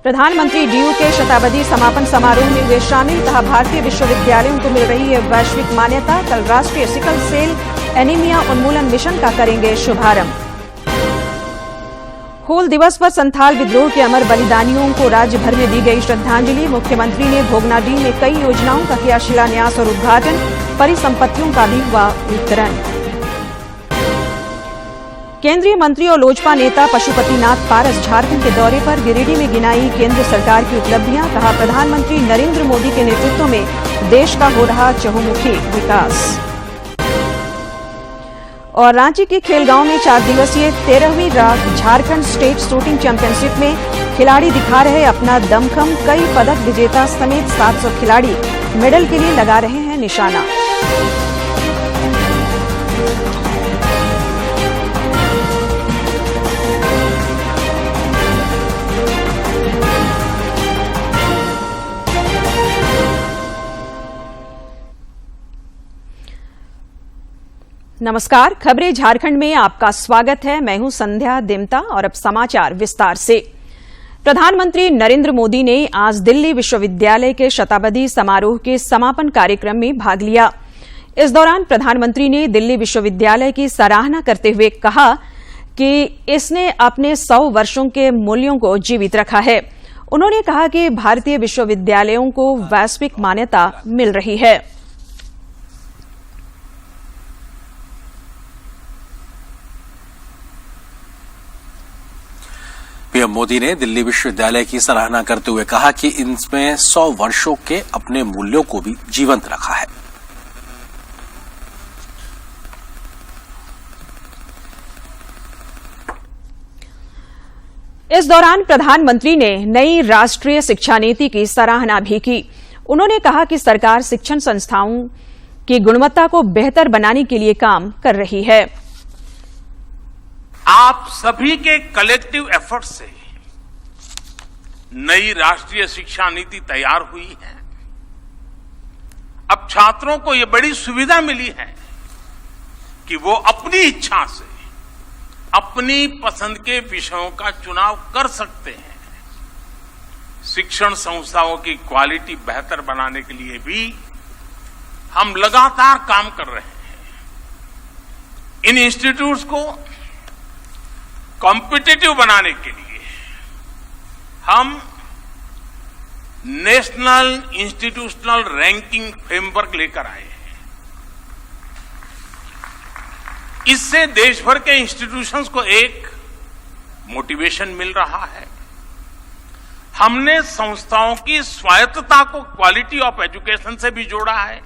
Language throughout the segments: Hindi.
प्रधानमंत्री डीयू के शताब्दी समापन समारोह में हुए शामिल। कहा, भारतीय विश्वविद्यालयों को मिल रही है वैश्विक मान्यता। कल राष्ट्रीय सिकल सेल एनीमिया उन्मूलन मिशन का करेंगे शुभारंभ। हूल दिवस पर संथाल विद्रोह के अमर बलिदानियों को राज्य भर में दी गई श्रद्धांजलि। मुख्यमंत्री ने भोगनाडीह में कई योजनाओं का किया शिलान्यास और उद्घाटन। परिसंपत्तियों का भी हुआ वितरण। केंद्रीय मंत्री और लोजपा नेता पशुपतिनाथ पारस झारखंड के दौरे पर। गिरिडीह में गिनाई केंद्र सरकार की उपलब्धियां। कहा, प्रधानमंत्री नरेंद्र मोदी के नेतृत्व में देश का हो रहा चहुमुखी विकास। और रांची के खेलगांव में 4 दिवसीय 13वीं झारखंड स्टेट शूटिंग चैंपियनशिप में खिलाड़ी दिखा रहे अपना दमखम। कई पदक विजेता समेत 700 खिलाड़ी मेडल के लिए लगा रहे हैं निशाना। नमस्कार, खबरें झारखंड में आपका स्वागत है। मैं हूं संध्या देमता और अब समाचार विस्तार से। प्रधानमंत्री नरेंद्र मोदी ने आज दिल्ली विश्वविद्यालय के शताब्दी समारोह के समापन कार्यक्रम में भाग लिया। इस दौरान प्रधानमंत्री ने दिल्ली विश्वविद्यालय की सराहना करते हुए कहा कि इसने अपने 100 वर्षों के मूल्यों को जीवित रखा है। उन्होंने कहा कि भारतीय विश्वविद्यालयों को वैश्विक मान्यता मिल रही है। पीएम मोदी ने दिल्ली विश्वविद्यालय की सराहना करते हुए कहा कि इनमें 100 वर्षों के अपने मूल्यों को भी जीवंत रखा है। इस दौरान प्रधानमंत्री ने नई राष्ट्रीय शिक्षा नीति की सराहना भी की। उन्होंने कहा कि सरकार शिक्षण संस्थाओं की गुणवत्ता को बेहतर बनाने के लिए काम कर रही है। आप सभी के कलेक्टिव एफर्ट से नई राष्ट्रीय शिक्षा नीति तैयार हुई है। अब छात्रों को यह बड़ी सुविधा मिली है कि वो अपनी इच्छा से अपनी पसंद के विषयों का चुनाव कर सकते हैं। शिक्षण संस्थाओं की क्वालिटी बेहतर बनाने के लिए भी हम लगातार काम कर रहे हैं। इन इंस्टीट्यूट्स को कॉम्पिटिटिव बनाने के लिए हम नेशनल इंस्टीट्यूशनल रैंकिंग फ्रेमवर्क लेकर आए हैं। इससे देश भर के इंस्टीट्यूशंस को एक मोटिवेशन मिल रहा है। हमने संस्थाओं की स्वायत्तता को क्वालिटी ऑफ एजुकेशन से भी जोड़ा है।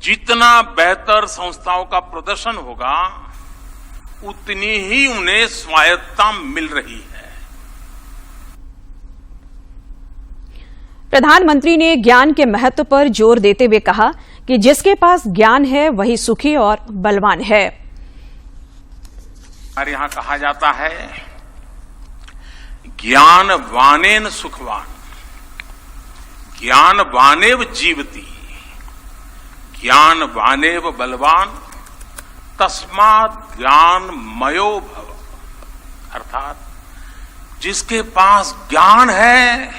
जितना बेहतर संस्थाओं का प्रदर्शन होगा, उतनी ही उन्हें स्वायत्तता मिल रही है। प्रधानमंत्री ने ज्ञान के महत्व पर जोर देते हुए कहा कि जिसके पास ज्ञान है वही सुखी और बलवान है। हमारे यहां कहा जाता है, ज्ञान वानेन सुखवान, ज्ञान वानेव जीवती, ज्ञान वानेव बलवान, तस्मात् ज्ञान मयो भव। अर्थात जिसके पास ज्ञान है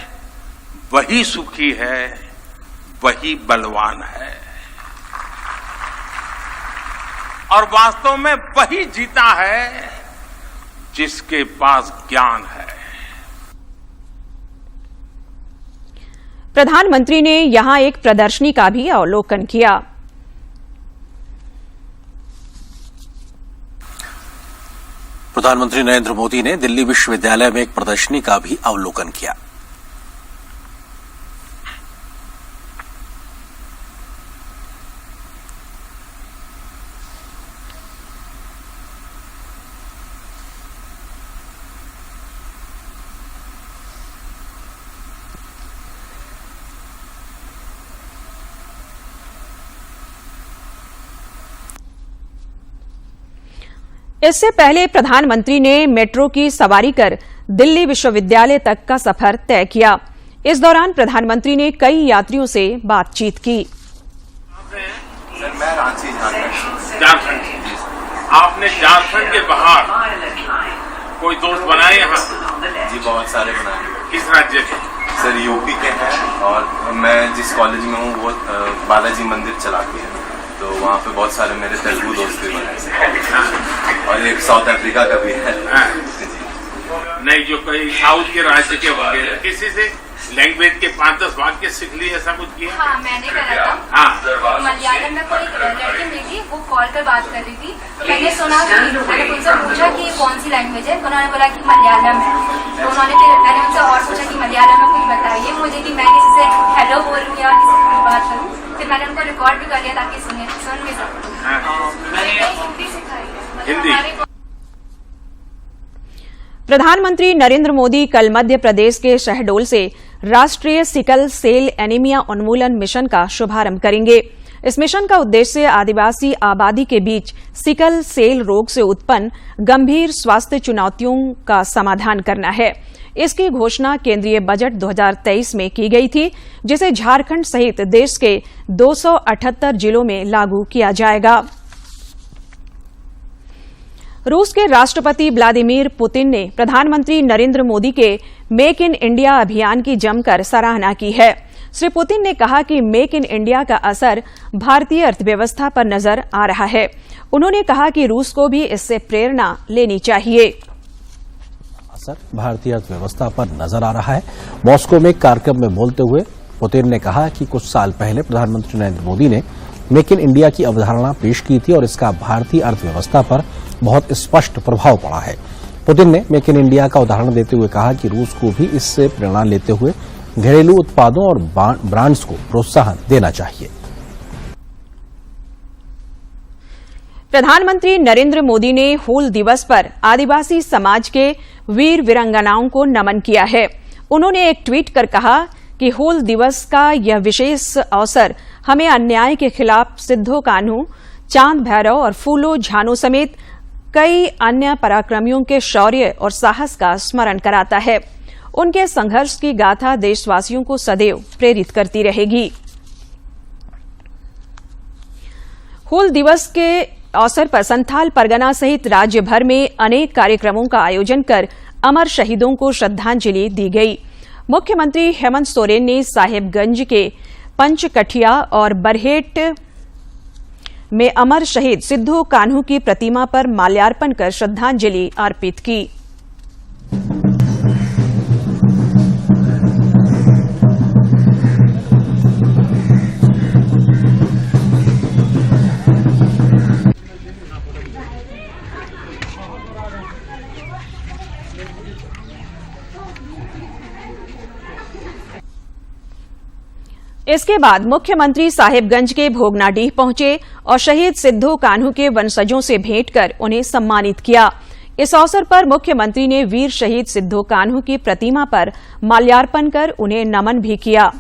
वही सुखी है, वही बलवान है। और वास्तव में वही जीता है जिसके पास ज्ञान है। प्रधानमंत्री ने यहां एक प्रदर्शनी का भी अवलोकन किया। प्रधानमंत्री नरेंद्र मोदी ने दिल्ली विश्वविद्यालय में एक प्रदर्शनी का भी अवलोकन किया। इससे पहले प्रधानमंत्री ने मेट्रो की सवारी कर दिल्ली विश्वविद्यालय तक का सफर तय किया। इस दौरान प्रधानमंत्री ने कई यात्रियों से बातचीत की। सर, मैं रांची झारखंड। आपने झारखंड के बाहर कोई दोस्त बनाए यहाँ? जी बहुत सारे बनाए हैं। किस राज्य के? सर यूपी के हैं, और मैं जिस कॉलेज में हूँ वो बालाजी मंदिर चलाती है, तो वहाँ पे बहुत सारे मेरे तेलुगु दोस्त भी बने हैं, और एक साउथ अफ्रीका का भी है। नहीं, जो कोई साउथ के राज्य के होंगे, किसी से लैंग्वेज के 5-10 वाक्य सीख लिए, ऐसा कुछ किया? हाँ, मैंने करा था। हाँ, मलयालम में कोई लड़की मिली थी, वो कॉल पर बात कर रही थी। मैंने सुना कि मैंने उनसे पूछा कि कौन सी लैंग्वेज है, तो उन्होंने बोला कि मलयालम है। तो उन्होंने फिर मैंने उनसे और पूछा कि मलयालम में कुछ बताइए मुझे कि मैं किसी से हेलो बोलूँ या किसी से बात करूँ। फिर मैंने उनको रिकॉर्ड भी कर लिया ताकि सुन भी सकूँ। मैंने हिंदी सिखाई। हिंदी? प्रधानमंत्री नरेंद्र मोदी कल मध्य प्रदेश के शहडोल से राष्ट्रीय सिकल सेल एनीमिया उन्मूलन मिशन का शुभारंभ करेंगे। इस मिशन का उद्देश्य आदिवासी आबादी के बीच सिकल सेल रोग से उत्पन्न गंभीर स्वास्थ्य चुनौतियों का समाधान करना है। इसकी घोषणा केंद्रीय बजट 2023 में की गई थी, जिसे झारखंड सहित देश के 278 जिलों में लागू किया जाएगा। रूस के राष्ट्रपति व्लादिमीर पुतिन ने प्रधानमंत्री नरेंद्र मोदी के मेक इन इंडिया अभियान की जमकर सराहना की है। श्री पुतिन ने कहा कि मेक इन इंडिया का असर भारतीय अर्थव्यवस्था पर नजर आ रहा है। उन्होंने कहा कि रूस को भी इससे प्रेरणा लेनी चाहिए। असर भारतीय अर्थव्यवस्था पर नजर आ रहा है। मॉस्को में एक कार्यक्रम में बोलते हुए पुतिन ने कहा कि कुछ साल पहले प्रधानमंत्री नरेंद्र मोदी ने मेक इन इंडिया की अवधारणा पेश की थी और इसका भारतीय अर्थव्यवस्था पर बहुत स्पष्ट प्रभाव पड़ा है। पुतिन ने मेक इन इंडिया का उदाहरण देते हुए कहा कि रूस को भी इससे प्रेरणा लेते हुए घरेलू उत्पादों और ब्रांड्स को प्रोत्साहन देना चाहिए। प्रधानमंत्री नरेंद्र मोदी ने हूल दिवस पर आदिवासी समाज के वीर वीरांगनाओं को नमन किया है। उन्होंने एक ट्वीट कर कहा कि हूल दिवस का यह विशेष अवसर हमें अन्याय के खिलाफ सिद्धो कान्हू, चांद भैरव और फूलो झानो समेत कई अन्य पराक्रमियों के शौर्य और साहस का स्मरण कराता है। उनके संघर्ष की गाथा देशवासियों को सदैव प्रेरित करती रहेगी। हूल दिवस के अवसर पर संथाल परगना सहित राज्य भर में अनेक कार्यक्रमों का आयोजन कर अमर शहीदों को श्रद्धांजलि दी गई। मुख्यमंत्री हेमंत सोरेन ने साहेबगंज के पंचकठिया और बरहेट में अमर शहीद सिद्धो कान्हू की प्रतिमा पर माल्यार्पण कर श्रद्धांजलि अर्पित की। इसके बाद मुख्यमंत्री साहेबगंज के भोगनाडीह पहुंचे और शहीद सिद्धो कान्हू के वंशजों से भेंट कर उन्हें सम्मानित किया। इस अवसर पर मुख्यमंत्री ने वीर शहीद सिद्धो कान्हू की प्रतिमा पर माल्यार्पण कर उन्हें नमन भी किया।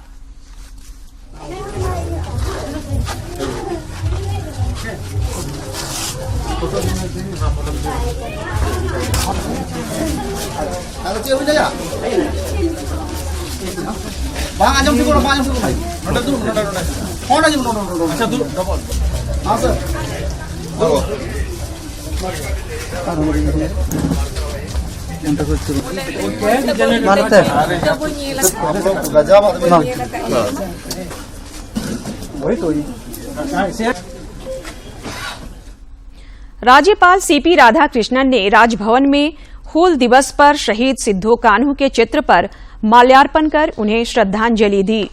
Bang ajam dulu, bang ajam dulu. Nonton dulu, nonton. Kau aja nonton. Acha dulu, double. हाँ सर। दो। राज्यपाल सीपी राधाकृष्णन ने राजभवन में हूल दिवस पर शहीद सिद्धो कान्हू के चित्र पर माल्यार्पण कर उन्हें श्रद्धांजलि दी।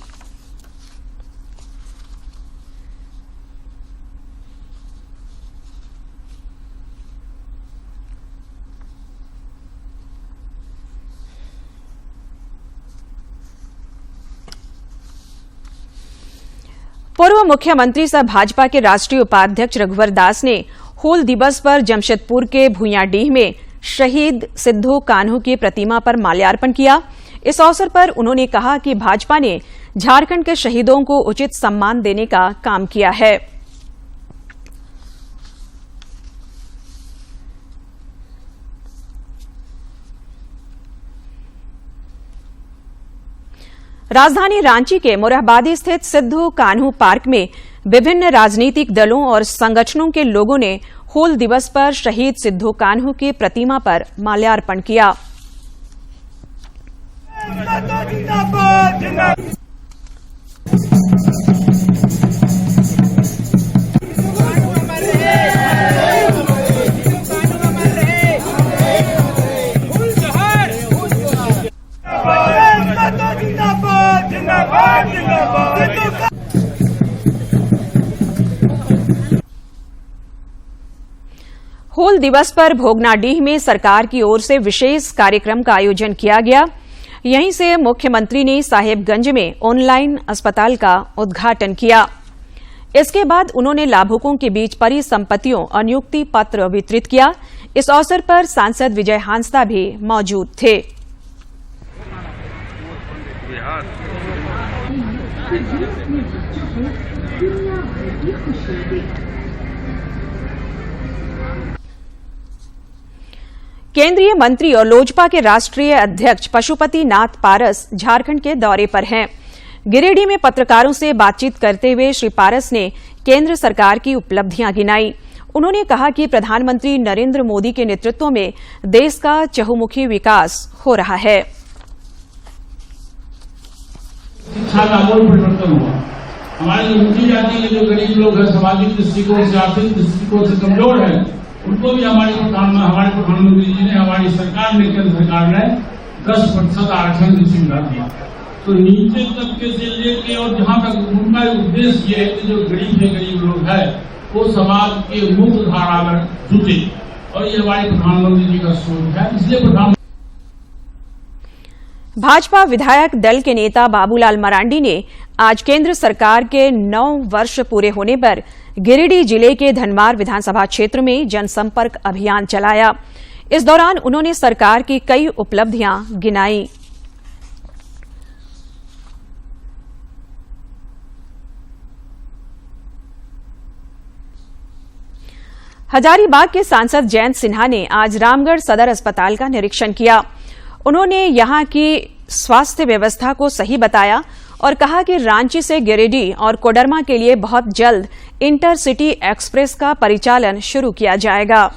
पूर्व मुख्यमंत्री सह भाजपा के राष्ट्रीय उपाध्यक्ष रघुवर दास ने हूल दिवस पर जमशेदपुर के भुइयांडीह में शहीद सिद्धो कान्हू की प्रतिमा पर माल्यार्पण किया। इस अवसर पर उन्होंने कहा कि भाजपा ने झारखंड के शहीदों को उचित सम्मान देने का काम किया है। राजधानी रांची के मोरहाबादी स्थित सिद्धो कान्हू पार्क में विभिन्न राजनीतिक दलों और संगठनों के लोगों ने हूल दिवस पर शहीद सिद्धो कान्हू की प्रतिमा पर माल्यार्पण किया। हूल दिवस पर भोगनाडीह में सरकार की ओर से विशेष कार्यक्रम का आयोजन किया गया। यहीं से मुख्यमंत्री ने साहेबगंज में ऑनलाइन अस्पताल का उद्घाटन किया। इसके बाद उन्होंने लाभुकों के बीच परिसंपत्तियों और नियुक्ति पत्र वितरित किया। इस अवसर पर सांसद विजय हांसदा भी मौजूद थे। केंद्रीय मंत्री और लोजपा के राष्ट्रीय अध्यक्ष पशुपति नाथ पारस झारखंड के दौरे पर हैं। गिरिडीह में पत्रकारों से बातचीत करते हुए श्री पारस ने केंद्र सरकार की उपलब्धियां गिनाई। उन्होंने कहा कि प्रधानमंत्री नरेंद्र मोदी के नेतृत्व में देश का चहुमुखी विकास हो रहा है। शिक्षा का आमूल परिवर्तन हुआ। हमारे जो ऊंची जाति के जो गरीब लोग हैं, सामाजिक दृष्टिकोण से, आर्थिक दृष्टिकोण से कमजोर है, उनको भी हमारे प्रधानमंत्री जी ने, हमारी सरकार ने, केंद्र सरकार ने 10% आरक्षण की सुविधा दिया। तो नीचे तबके से लेके और जहां तक उनका उद्देश्य ये है कि जो गरीब लोग है वो समाज के मुख्य धारा में जुटे, और ये हमारे प्रधानमंत्री जी का सोच है। इसलिए भाजपा विधायक दल के नेता बाबूलाल मरांडी ने आज केंद्र सरकार के 9 वर्ष पूरे होने पर गिरिडीह जिले के धनवार विधानसभा क्षेत्र में जनसंपर्क अभियान चलाया। इस दौरान उन्होंने सरकार की कई उपलब्धियां गिनाई। हजारीबाग के सांसद जयंत सिन्हा ने आज रामगढ़ सदर अस्पताल का निरीक्षण किया। उन्होंने यहां की स्वास्थ्य व्यवस्था को सही बताया और कहा कि रांची से गिरिडीह और कोडरमा के लिए बहुत जल्द इंटरसिटी एक्सप्रेस का परिचालन शुरू किया जाएगा।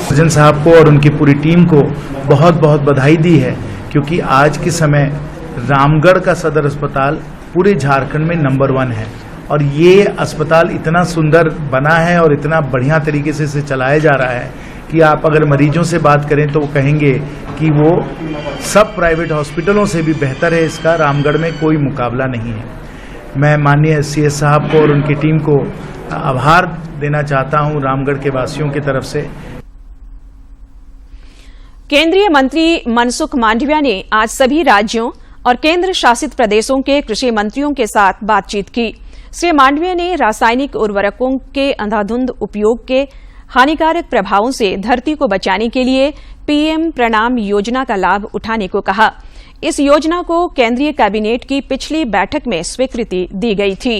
सज्जन साहब को और उनकी पूरी टीम को बहुत बहुत बधाई दी है, क्योंकि आज के समय रामगढ़ का सदर अस्पताल पूरे झारखंड में नंबर 1 है और ये अस्पताल इतना सुंदर बना है और इतना बढ़िया तरीके से इसे चलाया जा रहा है कि आप अगर मरीजों से बात करें तो वो कहेंगे कि वो सब प्राइवेट हॉस्पिटलों से भी बेहतर है। इसका रामगढ़ में कोई मुकाबला नहीं है। मैं माननीय CS साहब को और उनकी टीम को आभार देना चाहता हूं रामगढ़ के वासियों की तरफ से। केंद्रीय मंत्री मनसुख मांडविया ने आज सभी राज्यों और केंद्र शासित प्रदेशों के कृषि मंत्रियों के साथ बातचीत की। श्री मांडविया ने रासायनिक उर्वरकों के अंधाधुंध उपयोग के हानिकारक प्रभावों से धरती को बचाने के लिए PM प्रणाम योजना का लाभ उठाने को कहा। इस योजना को केंद्रीय कैबिनेट की पिछली बैठक में स्वीकृति दी गई थी।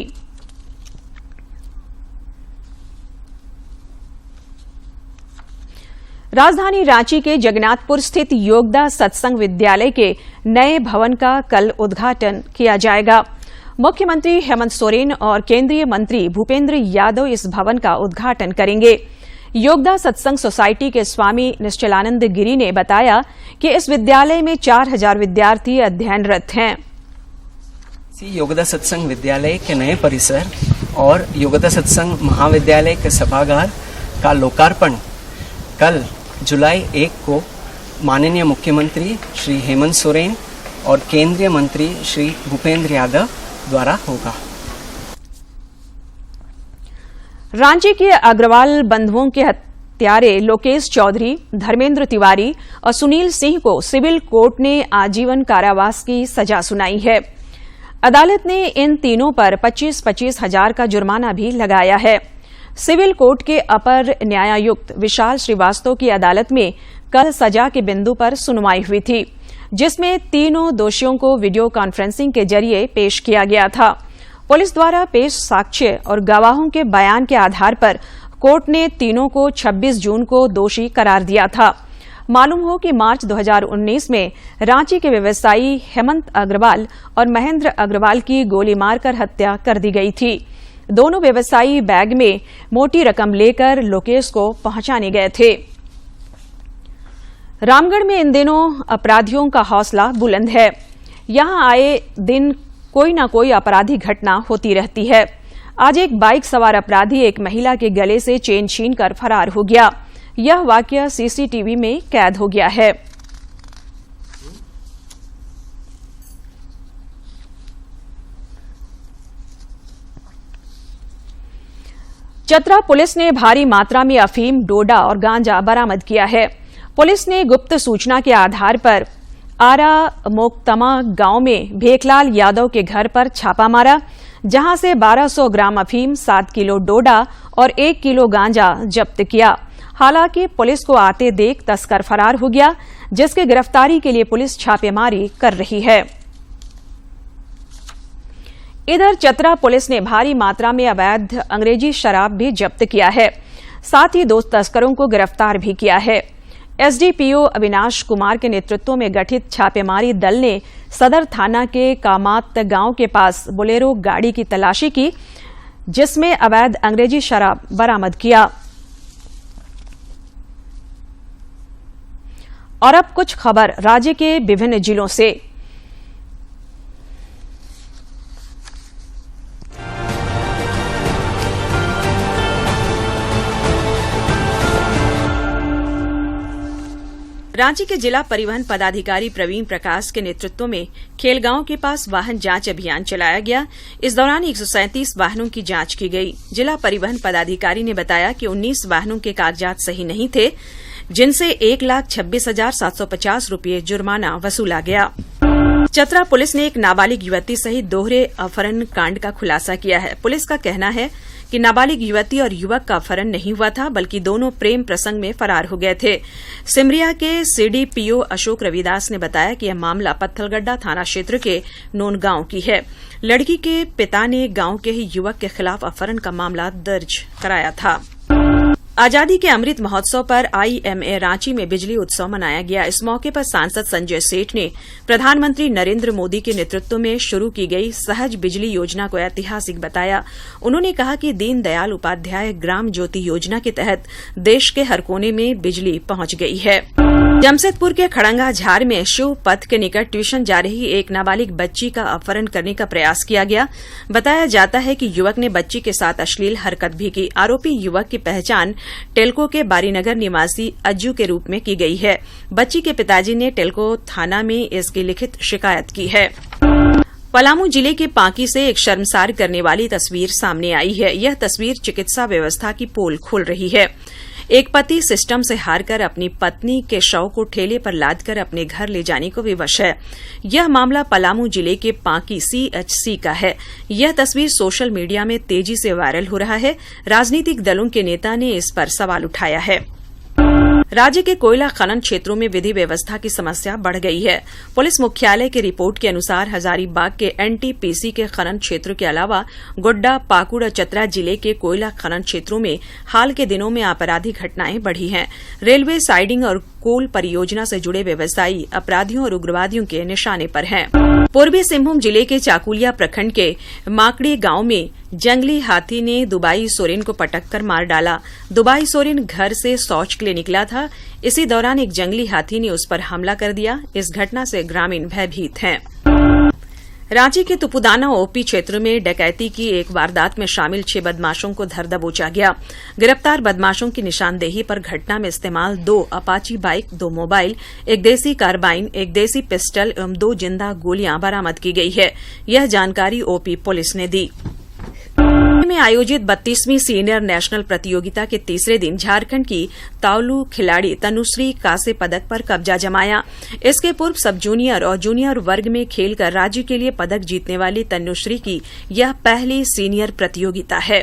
राजधानी रांची के जगन्नाथपुर स्थित योगदा सत्संग विद्यालय के नए भवन का कल उद्घाटन किया जाएगा। मुख्यमंत्री हेमंत सोरेन और केंद्रीय मंत्री भूपेंद्र यादव इस भवन का उद्घाटन करेंगे। योगदा सत्संग सोसाइटी के स्वामी निश्चलानंद गिरी ने बताया कि इस विद्यालय में 4000 विद्यार्थी अध्ययनरत हैं। योगदा सत्संग विद्यालय के नए परिसर और योगदा सत्संग महाविद्यालय के सभागार का लोकार्पण कल जुलाई 1 को माननीय मुख्यमंत्री श्री हेमंत सोरेन और केंद्रीय मंत्री श्री भूपेंद्र यादव द्वारा होगा। रांची के अग्रवाल बंधुओं के हत्यारे लोकेश चौधरी, धर्मेंद्र तिवारी और सुनील सिंह को सिविल कोर्ट ने आजीवन कारावास की सजा सुनाई है। अदालत ने इन तीनों पर 25-25 हजार का जुर्माना भी लगाया है। सिविल कोर्ट के अपर न्यायायुक्त विशाल श्रीवास्तव की अदालत में कल सजा के बिंदु पर सुनवाई हुई थी, जिसमें तीनों दोषियों को वीडियो कॉन्फ्रेंसिंग के जरिए पेश किया गया था। पुलिस द्वारा पेश साक्ष्य और गवाहों के बयान के आधार पर कोर्ट ने तीनों को 26 जून को दोषी करार दिया था। मालूम हो कि मार्च 2019 में रांची के व्यवसायी हेमंत अग्रवाल और महेंद्र अग्रवाल की गोली मारकर हत्या कर दी गई थी। दोनों व्यवसायी बैग में मोटी रकम लेकर लोकेश को पहुंचाने गए थे। रामगढ़ में इन दिनों अपराधियों का हौसला बुलंद है। यहां आए दिन कोई न कोई आपराधिक घटना होती रहती है। आज एक बाइक सवार अपराधी एक महिला के गले से चेन छीनकर फरार हो गया। यह वाकया सीसीटीवी में कैद हो गया है। चतरा पुलिस ने भारी मात्रा में अफीम, डोडा और गांजा बरामद किया है। पुलिस ने गुप्त सूचना के आधार पर आरा मोकतमा गांव में भेखलाल यादव के घर पर छापा मारा, जहां से 1200 ग्राम अफीम, 7 किलो डोडा और 1 किलो गांजा जब्त किया। हालांकि पुलिस को आते देख तस्कर फरार हो गया, जिसकी गिरफ्तारी के लिए पुलिस छापेमारी कर रही है। इधर चतरा पुलिस ने भारी मात्रा में अवैध अंग्रेजी शराब भी जब्त किया है। साथ ही 2 तस्करों को गिरफ्तार भी किया है। एसडीपीओ अविनाश कुमार के नेतृत्व में गठित छापेमारी दल ने सदर थाना के कामात गांव के पास बोलेरो गाड़ी की तलाशी की, जिसमें अवैध अंग्रेजी शराब बरामद किया। और अब कुछ खबर राज्य के विभिन्न जिलों से। रांची के जिला परिवहन पदाधिकारी प्रवीण प्रकाश के नेतृत्व में खेलगांव के पास वाहन जांच अभियान चलाया गया। इस दौरान 137 वाहनों की जांच की गई। जिला परिवहन पदाधिकारी ने बताया कि 19 वाहनों के कागजात सही नहीं थे, जिनसे 1,26,750 रुपये जुर्माना वसूला गया। चतरा पुलिस ने एक नाबालिग युवती सहित दोहरे अपहरण कांड का खुलासा किया है। पुलिस का कहना है कि नाबालिग युवती और युवक का अपहरण नहीं हुआ था, बल्कि दोनों प्रेम प्रसंग में फरार हो गए थे। सिमरिया के सीडीपीओ अशोक रविदास ने बताया कि यह मामला पत्थलगड्डा थाना क्षेत्र के नोन गांव की है। लड़की के पिता ने गांव के ही युवक के खिलाफ अपहरण का मामला दर्ज कराया था। आजादी के अमृत महोत्सव पर आईएमए रांची में बिजली उत्सव मनाया गया। इस मौके पर सांसद संजय सेठ ने प्रधानमंत्री नरेंद्र मोदी के नेतृत्व में शुरू की गई सहज बिजली योजना को ऐतिहासिक बताया। उन्होंने कहा कि दीनदयाल उपाध्याय ग्राम ज्योति योजना के तहत देश के हर कोने में बिजली पहुंच गई है। जमशेदपुर के खड़ंगा झार में शिव पथ के निकट ट्यूशन जा रही एक नाबालिग बच्ची का अपहरण करने का प्रयास किया गया। बताया जाता है कि युवक ने बच्ची के साथ अश्लील हरकत भी की। आरोपी युवक की पहचान टेल्को के बारीनगर निवासी अज्जू के रूप में की गई है। बच्ची के पिताजी ने टेल्को थाना में इसकी लिखित शिकायत की है। पलामू जिले के पांकी से एक शर्मसार करने वाली तस्वीर सामने आई है। यह तस्वीर चिकित्सा व्यवस्था की पोल खोल रही है। एक पति सिस्टम से हारकर अपनी पत्नी के शव को ठेले पर लादकर अपने घर ले जाने को विवश है। यह मामला पलामू जिले के पांकी सीएचसी का है। यह तस्वीर सोशल मीडिया में तेजी से वायरल हो रहा है। राजनीतिक दलों के नेता ने इस पर सवाल उठाया है। राज्य के कोयला खनन क्षेत्रों में विधि व्यवस्था की समस्या बढ़ गई है। पुलिस मुख्यालय की रिपोर्ट के अनुसार हजारीबाग के एनटीपीसी के खनन क्षेत्र के अलावा गोड्डा, पाकुड़ और चतरा जिले के कोयला खनन क्षेत्रों में हाल के दिनों में आपराधिक घटनाएं बढ़ी हैं। रेलवे साइडिंग और कोल परियोजना से जुड़े व्यवसायी अपराधियों और उग्रवादियों के निशाने पर हैं। पूर्वी सिंहभूम जिले के चाकुलिया प्रखंड के माकड़ी गांव में जंगली हाथी ने दुबाई सोरेन को पटककर मार डाला। दुबाई सोरेन घर से शौच के लिए निकला था। इसी दौरान एक जंगली हाथी ने उस पर हमला कर दिया। इस घटना से ग्रामीण भयभीत हैं। रांची के तुपुदाना ओपी क्षेत्र में डकैती की एक वारदात में शामिल 6 बदमाशों को धर दबोचा गया। गिरफ्तार बदमाशों की निशानदेही पर घटना में इस्तेमाल 2 अपाची बाइक, 2 मोबाइल, 1 देसी कार्बाइन, 1 देसी पिस्टल एवं 2 जिंदा गोलियां बरामद की गई है। यह जानकारी ओपी पुलिस ने दी। में आयोजित 32वीं सीनियर नेशनल प्रतियोगिता के तीसरे दिन झारखंड की तावलू खिलाड़ी तनुश्री कांस्य पदक पर कब्जा जमाया। इसके पूर्व सब जूनियर और जूनियर वर्ग में खेलकर राज्य के लिए पदक जीतने वाली तनुश्री की यह पहली सीनियर प्रतियोगिता है।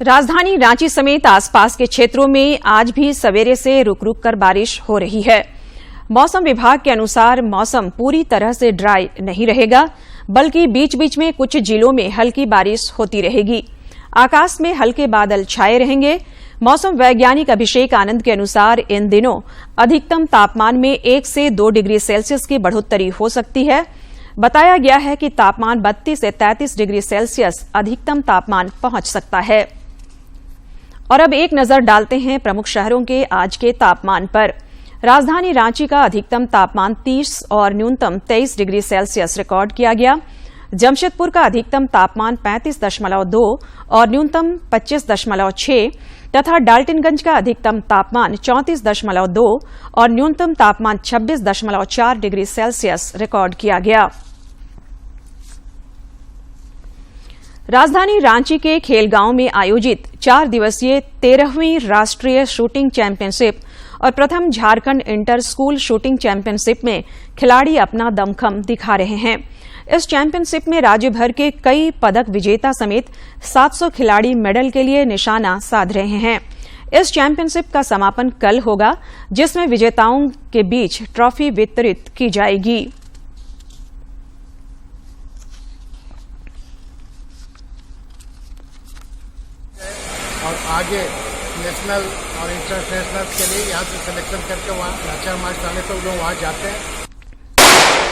राजधानी रांची समेत आसपास के क्षेत्रों में आज भी सवेरे से रुक रुक कर बारिश हो रही है। मौसम विभाग के अनुसार मौसम पूरी तरह से ड्राई नहीं रहेगा, बल्कि बीच बीच में कुछ जिलों में हल्की बारिश होती रहेगी। आकाश में हल्के बादल छाए रहेंगे। मौसम वैज्ञानिक अभिषेक आनंद के अनुसार इन दिनों अधिकतम तापमान में 1 से 2 डिग्री सेल्सियस की बढ़ोतरी हो सकती है। बताया गया है कि तापमान 32 से 33 डिग्री सेल्सियस अधिकतम तापमान पहुंच सकता है। और अब एक नजर डालते हैं प्रमुख शहरों के आज के तापमान पर। राजधानी रांची का अधिकतम तापमान 30 और न्यूनतम 23 डिग्री सेल्सियस रिकॉर्ड किया गया। जमशेदपुर का अधिकतम तापमान 35.2 और न्यूनतम 25.6 तथा डाल्टनगंज का अधिकतम तापमान 34.2 और न्यूनतम तापमान 26.4 डिग्री सेल्सियस रिकॉर्ड किया गया। राजधानी रांची के खेलगांव में आयोजित 4 दिवसीय 13वीं राष्ट्रीय शूटिंग चैंपियनशिप और प्रथम Jharkhand inter school shooting championship में खिलाड़ी अपना दमखम दिखा रहे हैं। इस चैंपियनशिप में राज्य भर के कई पदक विजेता समेत 700 खिलाड़ी मेडल के लिए निशाना साध रहे हैं। इस चैंपियनशिप का समापन कल होगा, जिसमें विजेताओं के बीच ट्रॉफी वितरित की जाएगी। और आगे नेशनल और इंटरनेशनल के लिए यहाँ से सिलेक्शन करके वहाँ लाचार मार्च डाले तो लोग वहाँ जाते हैं।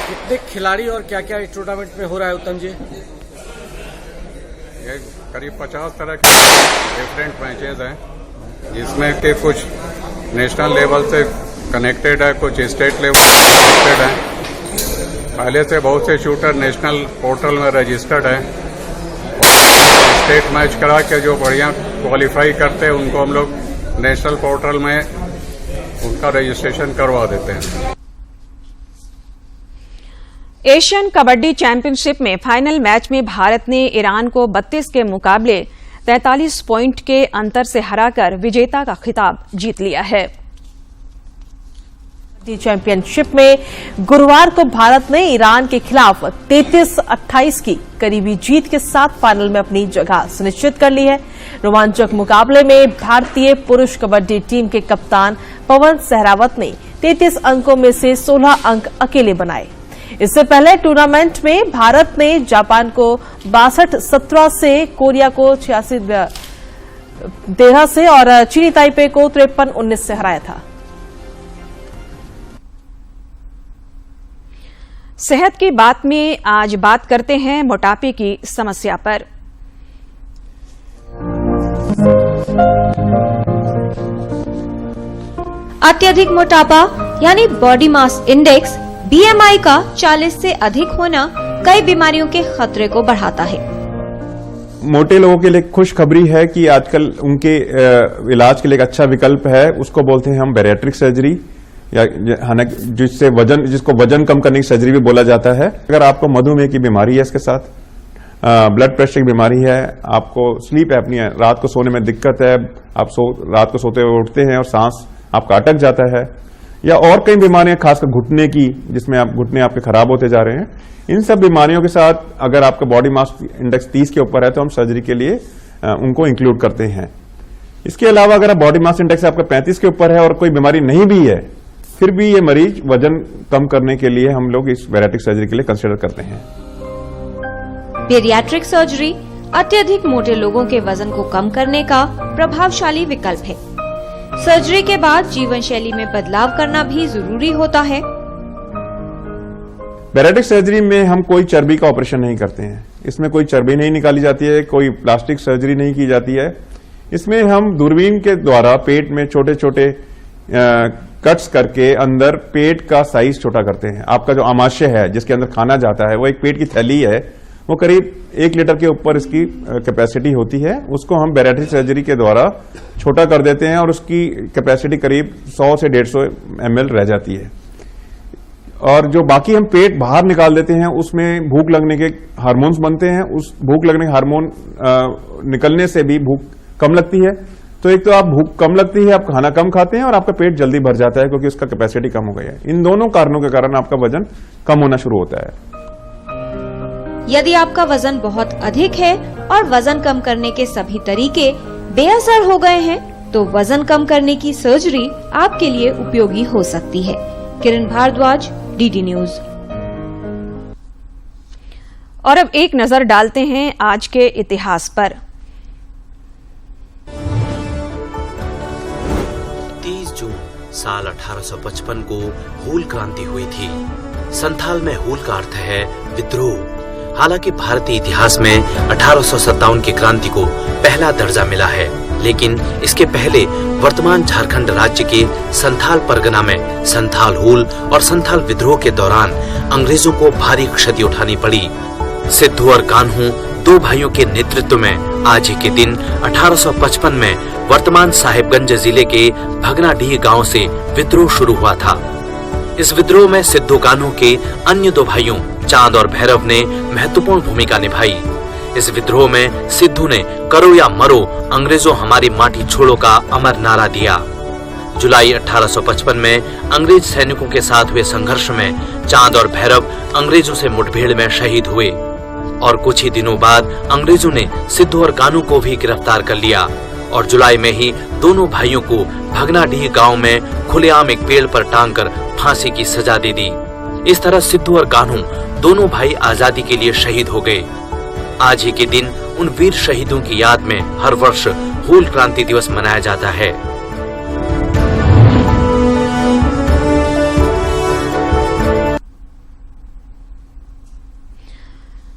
कितने खिलाड़ी और क्या क्या इस टूर्नामेंट में हो रहा है उत्तम जी? ये करीब 50 तरह के डिफरेंट मैचेज हैं, जिसमें के कुछ नेशनल लेवल से कनेक्टेड है, कुछ स्टेट लेवल से कनेक्टेड है। पहले से बहुत से शूटर नेशनल पोर्टल में रजिस्टर्ड हैं। स्टेट मैच करा के जो बढ़िया क्वालिफाई करते हैं उनको हम लोग नेशनल पोर्टल में उनका रजिस्ट्रेशन करवा देते हैं। एशियन कबड्डी चैंपियनशिप में फाइनल मैच में भारत ने ईरान को 32 के मुकाबले 43 पॉइंट के अंतर से हराकर विजेता का खिताब जीत लिया है। चैंपियनशिप में गुरुवार को भारत ने ईरान के खिलाफ 33-28 की करीबी जीत के साथ फाइनल में अपनी जगह सुनिश्चित कर ली है। रोमांचक मुकाबले में भारतीय पुरुष कबड्डी टीम के कप्तान पवन सहरावत ने 33 अंकों में से 16 अंक अकेले बनाए। इससे पहले टूर्नामेंट में भारत ने जापान को 62-17 से, कोरिया को 86-13 से और चीनी ताइपे को 53-19 से हराया था। सेहत की बात में आज बात करते हैं मोटापे की समस्या पर। अत्यधिक मोटापा यानी बॉडी मास इंडेक्स BMI का 40 से अधिक होना कई बीमारियों के खतरे को बढ़ाता है। मोटे लोगों के लिए खुशखबरी है कि आजकल उनके इलाज के लिए एक अच्छा विकल्प है, उसको बोलते हैं हम बैरिएट्रिक सर्जरी, या जिसको वजन कम करने की सर्जरी भी बोला जाता है। अगर आपको मधुमेह की बीमारी है, इसके साथ ब्लड प्रेशर की बीमारी है, आपको स्लीप एपनिया, रात को सोने में दिक्कत है, आप रात को सोते हुए उठते हैं और सांस आपका अटक जाता है, या और कई बीमारियां खासकर घुटने की, जिसमें आप घुटने आपके खराब होते जा रहे हैं, इन सब बीमारियों के साथ अगर आपका बॉडी मास इंडेक्स 30 के ऊपर है तो हम सर्जरी के लिए उनको इंक्लूड करते हैं। इसके अलावा अगर बॉडी मास इंडेक्स आपका 35 के ऊपर है और कोई बीमारी नहीं भी है, फिर भी ये मरीज वजन कम करने के लिए हम लोग इस बैरिएट्रिक सर्जरी के लिए कंसिडर करते हैं। बैरिएट्रिक सर्जरी अत्यधिक मोटे लोगों के वजन को कम करने का प्रभावशाली विकल्प है। सर्जरी के बाद जीवन शैली में बदलाव करना भी जरूरी होता है। बैरिएट्रिक सर्जरी में हम कोई चर्बी का ऑपरेशन नहीं करते हैं, इसमें कोई चर्बी नहीं निकाली जाती है, कोई प्लास्टिक सर्जरी नहीं की जाती है। इसमें हम दूरबीन के द्वारा पेट में छोटे छोटे कट्स करके अंदर पेट का साइज छोटा करते हैं। आपका जो आमाशय है जिसके अंदर खाना जाता है, वो एक पेट की थैली है, वो करीब 1 लीटर के ऊपर इसकी कैपेसिटी होती है, उसको हम बैरिएट्रिक सर्जरी के द्वारा छोटा कर देते हैं और उसकी कैपेसिटी करीब 100 से 150 ml रह जाती है। और जो बाकी हम पेट बाहर निकाल देते हैं, उसमें भूख लगने के हार्मोन्स बनते हैं, उस भूख लगने के हार्मोन निकलने से भी भूख कम लगती है। तो एक तो आप भूख कम लगती है, आप खाना कम खाते हैं और आपका पेट जल्दी भर जाता है क्योंकि उसका कैपेसिटी कम हो गई है। इन दोनों कारणों के कारण आपका वजन कम होना शुरू होता है। यदि आपका वजन बहुत अधिक है और वजन कम करने के सभी तरीके बेअसर हो गए हैं, तो वजन कम करने की सर्जरी आपके लिए उपयोगी हो सकती है। किरण भारद्वाज, DD न्यूज। और अब एक नजर डालते हैं आज के इतिहास पर। जून साल 1855 को हूल क्रांति हुई थी। संथाल में हूल का अर्थ है विद्रोह। हालांकि भारतीय इतिहास में 1857 की क्रांति को पहला दर्जा मिला है, लेकिन इसके पहले वर्तमान झारखंड राज्य के संथाल परगना में संथाल हूल और संथाल विद्रोह के दौरान अंग्रेजों को भारी क्षति उठानी पड़ी। सिद्धू और कान्हू दो भाइयों के नेतृत्व में आज ही के दिन 1855 में वर्तमान साहिबगंज जिले के भगनाडीह गांव से विद्रोह शुरू हुआ था। इस विद्रोह में सिद्धू कान्हू के अन्य दो भाइयों चांद और भैरव ने महत्वपूर्ण भूमिका निभाई। इस विद्रोह में सिद्धू ने करो या मरो अंग्रेजों हमारी माटी छोड़ो का अमर नारा दिया। जुलाई 1855 में अंग्रेज सैनिकों के साथ हुए संघर्ष में चांद और भैरव अंग्रेजों से मुठभेड़ में शहीद हुए और कुछ ही दिनों बाद अंग्रेजों ने सिद्धू और कान्हू को भी गिरफ्तार कर लिया और जुलाई में ही दोनों भाइयों को भगनाडीह गांव में खुलेआम एक पेड़ पर टांगकर फांसी की सजा दे दी। इस तरह सिद्धू और कान्हू दोनों भाई आजादी के लिए शहीद हो गए। आज ही के दिन उन वीर शहीदों की याद में हर वर्ष हूल क्रांति दिवस मनाया जाता है।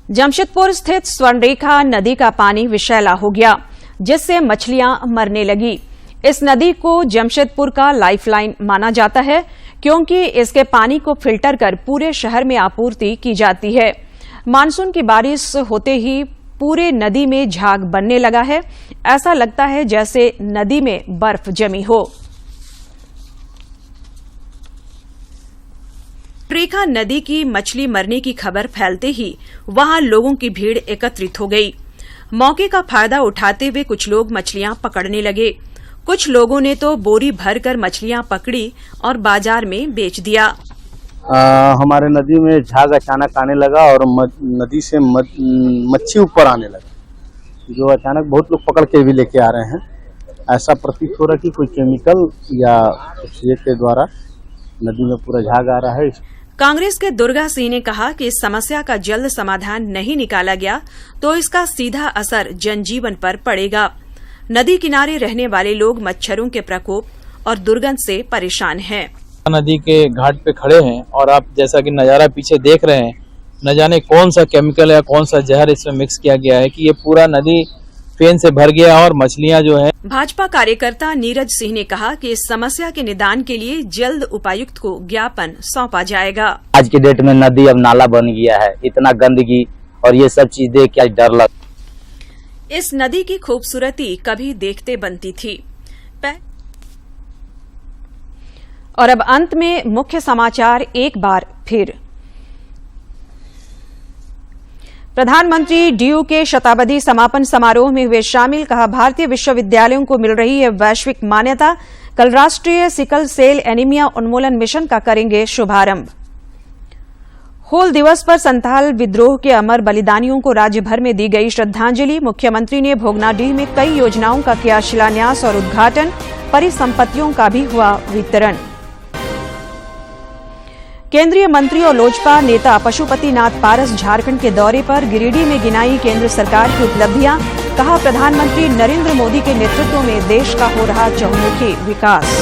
जमशेदपुर स्थित स्वर्णरेखा नदी का पानी विषैला हो गया, जिससे मछलियां मरने लगी। इस नदी को जमशेदपुर का लाइफलाइन माना जाता है, क्योंकि इसके पानी को फिल्टर कर पूरे शहर में आपूर्ति की जाती है। मानसून की बारिश होते ही पूरे नदी में झाग बनने लगा है। ऐसा लगता है जैसे नदी में बर्फ जमी हो। रेखा नदी की मछली मरने की खबर फैलते ही वहां लोगों की भीड़ एकत्रित हो गई। मौके का फायदा उठाते हुए कुछ लोग मछलियां पकड़ने लगे। कुछ लोगों ने तो बोरी भरकर मछलियां पकड़ी और बाजार में बेच दिया। हमारे नदी में झाग अचानक आने लगा और नदी से मच्छी ऊपर आने लगा, जो अचानक बहुत लोग पकड़ के भी लेके आ रहे हैं। ऐसा प्रतीत हो रहा है कि कोई केमिकल या कुछ के द्वारा नदी में पूरा झाग आ रहा है। कांग्रेस के दुर्गा सिंह ने कहा कि इस समस्या का जल्द समाधान नहीं निकाला गया तो इसका सीधा असर जनजीवन पर पड़ेगा। नदी किनारे रहने वाले लोग मच्छरों के प्रकोप और दुर्गंध से परेशान हैं। नदी के घाट पे खड़े हैं और आप जैसा कि नजारा पीछे देख रहे हैं, न जाने कौन सा केमिकल या कौन सा जहर इसमें मिक्स किया गया है कि ये पूरा नदी फेन से भर गया और मछलियां जो है। भाजपा कार्यकर्ता नीरज सिंह ने कहा कि इस समस्या के निदान के लिए जल्द उपायुक्त को ज्ञापन सौंपा जाएगा। आज के डेट में नदी अब नाला बन गया है, इतना गंदगी और ये सब चीज देख के डर लग। इस नदी की खूबसूरती कभी देखते बनती थी। और अब अंत में मुख्य समाचार एक बार फिर। प्रधानमंत्री डीयू के शताब्दी समापन समारोह में हुए शामिल, कहा भारतीय विश्वविद्यालयों को मिल रही है वैश्विक मान्यता। कल राष्ट्रीय सिकल सेल एनीमिया उन्मूलन मिशन का करेंगे शुभारंभ। हूल दिवस पर संथाल विद्रोह के अमर बलिदानियों को राज्य भर में दी गई श्रद्धांजलि। मुख्यमंत्री ने भोगनाडीह में कई योजनाओं का किया शिलान्यास और उद्घाटन। परिसंपत्तियों का भी हुआ वितरण। केंद्रीय मंत्री और लोजपा नेता पशुपति नाथ पारस झारखंड के दौरे पर, गिरिडीह में गिनाई केंद्र सरकार की उपलब्धियां। कहा प्रधानमंत्री नरेंद्र मोदी के नेतृत्व में देश का हो रहा चहुमुखी विकास।